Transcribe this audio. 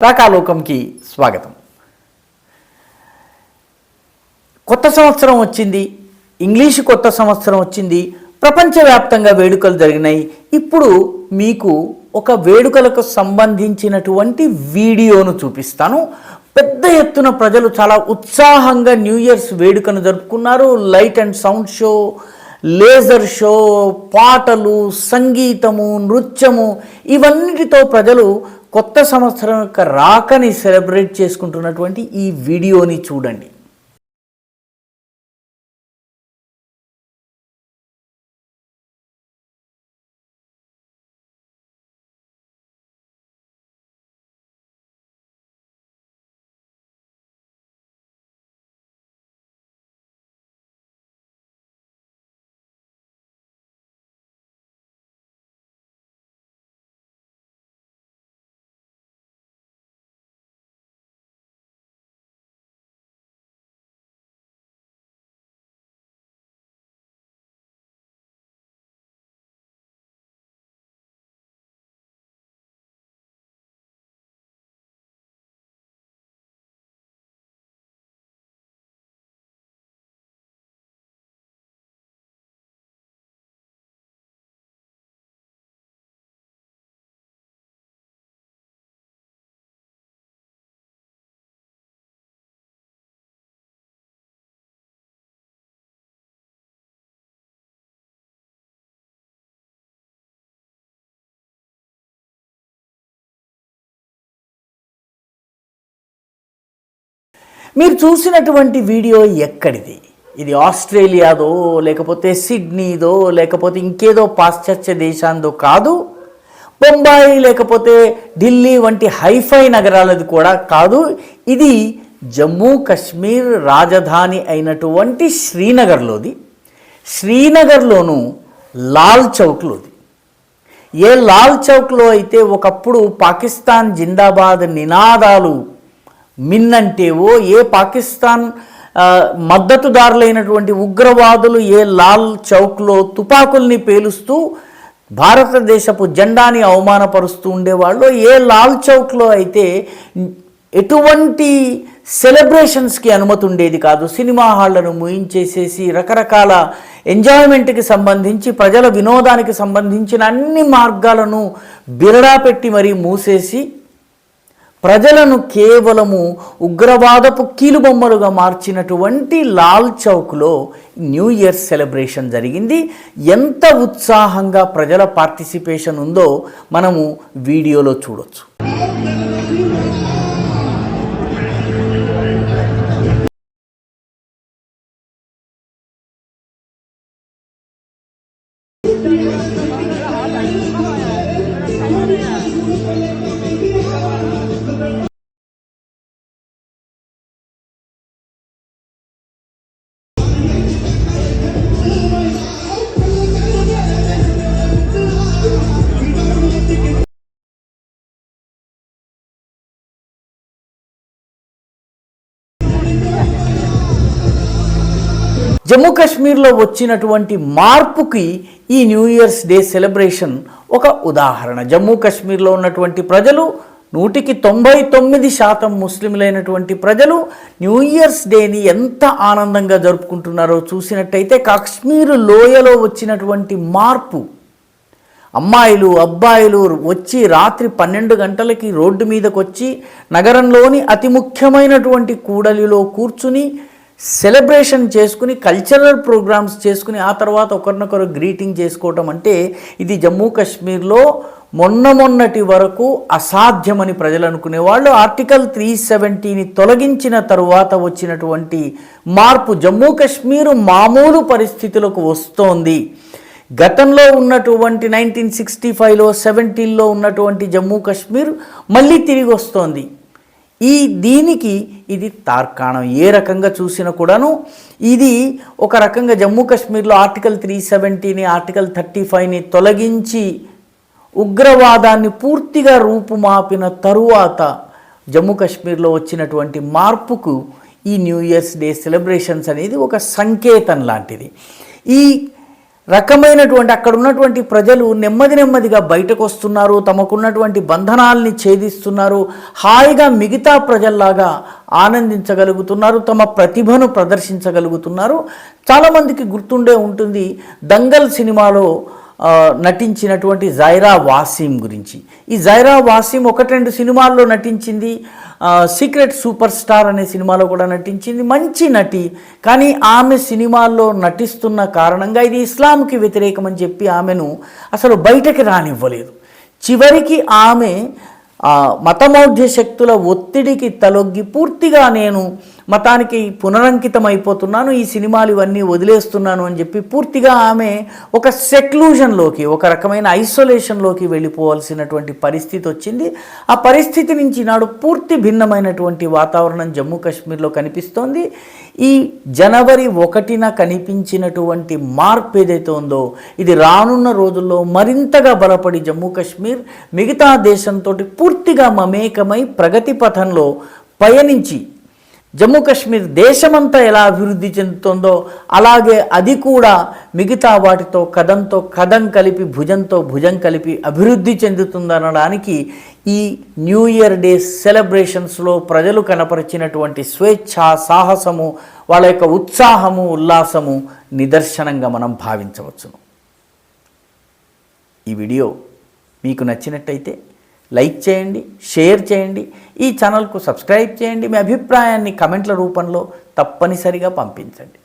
రాకాలోకంకి స్వాగతం. కొత్త సంవత్సరం వచ్చింది, ఇంగ్లీషు కొత్త సంవత్సరం వచ్చింది, ప్రపంచవ్యాప్తంగా వేడుకలు జరిగినాయి. ఇప్పుడు మీకు ఒక వేడుకలకు సంబంధించినటువంటి వీడియోను చూపిస్తాను. పెద్ద ఎత్తున ప్రజలు చాలా ఉత్సాహంగా న్యూ ఇయర్స్ వేడుకను జరుపుకున్నారు. Light and sound show, laser show, పాటలు, సంగీతము, నృత్యము, ఇవన్నిటితో ప్రజలు కొత్త సంవత్సరం యొక్క రాకని సెలబ్రేట్ చేసుకుంటున్నటువంటి ఈ వీడియోని చూడండి. మీరు చూసినటువంటి వీడియో ఎక్కడిది? ఇది ఆస్ట్రేలియాదో, లేకపోతే సిడ్నీదో, లేకపోతే ఇంకేదో పాశ్చాత్య దేశాందో కాదు. బొంబాయి లేకపోతే ఢిల్లీ వంటి హైఫై నగరాలది కూడా కాదు. ఇది జమ్మూ కాశ్మీర్ రాజధాని అయినటువంటి శ్రీనగర్లోది. శ్రీనగర్లోను లాల్ చౌక్లోది. ఏ లాల్ చౌక్లో అయితే ఒకప్పుడు పాకిస్తాన్ జిందాబాద్ నినాదాలు మిన్నంటేవో, ఏ పాకిస్తాన్ మద్దతుదారులైనటువంటి ఉగ్రవాదులు ఏ లాల్ చౌక్లో తుపాకుల్ని పేలుస్తూ భారతదేశపు జెండాని అవమానపరుస్తూ ఉండేవాళ్ళు, ఏ లాల్ చౌక్లో అయితే ఎటువంటి సెలబ్రేషన్స్కి అనుమతి ఉండేది కాదు. సినిమా హాళ్లను మూయించేసేసి రకరకాల ఎంజాయ్మెంట్కి సంబంధించి, ప్రజల వినోదానికి సంబంధించిన అన్ని మార్గాలను బిరడా పెట్టి మరీ మూసేసి ప్రజలను కేవలము ఉగ్రవాదపు కీలుబొమ్మలుగా మార్చినటువంటి లాల్ చౌక్లో న్యూ ఇయర్ సెలబ్రేషన్ జరిగింది. ఎంత ఉత్సాహంగా ప్రజల పార్టిసిపేషన్ ఉందో మనము వీడియోలో చూడొచ్చు. జమ్మూ కాశ్మీర్లో వచ్చినటువంటి మార్పుకి ఈ న్యూ ఇయర్స్ డే సెలబ్రేషన్ ఒక ఉదాహరణ. జమ్మూ కాశ్మీర్లో ఉన్నటువంటి ప్రజలు 99% ముస్లింలైనటువంటి ప్రజలు న్యూ ఇయర్స్ డేని ఎంత ఆనందంగా జరుపుకుంటున్నారో చూసినట్టయితే, కాశ్మీర్ లోయలో వచ్చినటువంటి మార్పు, అమ్మాయిలు అబ్బాయిలు వచ్చి రాత్రి 12 గంటలకి రోడ్డు మీదకి వచ్చి నగరంలోని అతి ముఖ్యమైనటువంటి కూడలిలో కూర్చుని సెలబ్రేషన్ చేసుకుని, కల్చరల్ ప్రోగ్రామ్స్ చేసుకుని, ఆ తర్వాత ఒకరినొకరు గ్రీటింగ్ చేసుకోవటం అంటే ఇది జమ్మూ కాశ్మీర్లో మొన్నటి వరకు అసాధ్యమని ప్రజలు అనుకునేవాళ్ళు. ఆర్టికల్ 370ని తొలగించిన తరువాత వచ్చినటువంటి మార్పు జమ్మూ కాశ్మీర్ మామూలు పరిస్థితులకు వస్తోంది. గతంలో ఉన్నటువంటి 1965లో 70లో ఉన్నటువంటి జమ్మూ కాశ్మీర్ మళ్ళీ తిరిగి వస్తోంది. దీనికి ఇది తార్కాణం. ఏ రకంగా చూసినా కూడాను ఇది ఒక రకంగా జమ్మూ కాశ్మీర్లో ఆర్టికల్ 370ని, ఆర్టికల్ 35ని తొలగించి ఉగ్రవాదాన్ని పూర్తిగా రూపుమాపిన తరువాత జమ్మూ కాశ్మీర్లో వచ్చినటువంటి మార్పుకు ఈ న్యూ ఇయర్స్ డే సెలబ్రేషన్స్ అనేది ఒక సంకేతం లాంటిది. ఈ రకమైనటువంటి అక్కడ ఉన్నటువంటి ప్రజలు నెమ్మదిగా బయటకు వస్తున్నారు, తమకున్నటువంటి బంధనాల్ని ఛేదిస్తున్నారు, హాయిగా మిగతా ప్రజల్లాగా ఆనందించగలుగుతున్నారు, తమ ప్రతిభను ప్రదర్శించగలుగుతున్నారు. చాలామందికి గుర్తుండే ఉంటుంది దంగల్ సినిమాలో నటించినటువంటి జైరా వాసీం గురించి. ఈ జైరా వాసీం 1-2 సినిమాల్లో నటించింది, సీక్రెట్ సూపర్ స్టార్ అనే సినిమాలో కూడా నటించింది, మంచి నటి. కానీ ఆమె సినిమాల్లో నటిస్తున్న కారణంగా ఇది ఇస్లాంకి వ్యతిరేకమని చెప్పి ఆమెను అసలు బయటకి రానివ్వలేదు. చివరికి ఆమె మతమౌఢ్య శక్తుల ఒత్తిడికి తలొగ్గి పూర్తిగా నేను మతానికి పునరంకితం అయిపోతున్నాను, ఈ సినిమాలు ఇవన్నీ వదిలేస్తున్నాను అని చెప్పి పూర్తిగా ఆమె ఒక సెక్లూజన్లోకి, ఒక రకమైన ఐసోలేషన్లోకి వెళ్ళిపోవాల్సినటువంటి పరిస్థితి వచ్చింది. ఆ పరిస్థితి నుంచి నాడు పూర్తి భిన్నమైనటువంటి వాతావరణం జమ్మూ కాశ్మీర్లో కనిపిస్తోంది. ఈ జనవరి 1న కనిపించినటువంటి మార్పు ఏదైతే ఉందో ఇది రానున్న రోజుల్లో మరింతగా బలపడి జమ్మూ కాశ్మీర్ మిగతా దేశంతో పూర్తిగా మమేకమై ప్రగతి పథంలో పయనించి జమ్మూ కాశ్మీర్ దేశమంతా ఎలా అభివృద్ధి చెందుతుందో అలాగే అది కూడా మిగతా వాటితో కదం కలిపి భుజంతో భుజం కలిపి అభివృద్ధి చెందుతుందనడానికి ఈ న్యూ ఇయర్ డే సెలబ్రేషన్స్లో ప్రజలు కనపరిచినటువంటి స్వేచ్ఛ, సాహసము, వాళ్ళ యొక్క ఉత్సాహము, ఉల్లాసము నిదర్శనంగా మనం భావించవచ్చును. ఈ వీడియో మీకు నచ్చినట్టయితే లైక్ చేయండి, షేర్ చేయండి, ఈ ఛానల్కు సబ్స్క్రైబ్ చేయండి, మీ అభిప్రాయాన్ని కమెంట్ల రూపంలో తప్పనిసరిగా పంపించండి.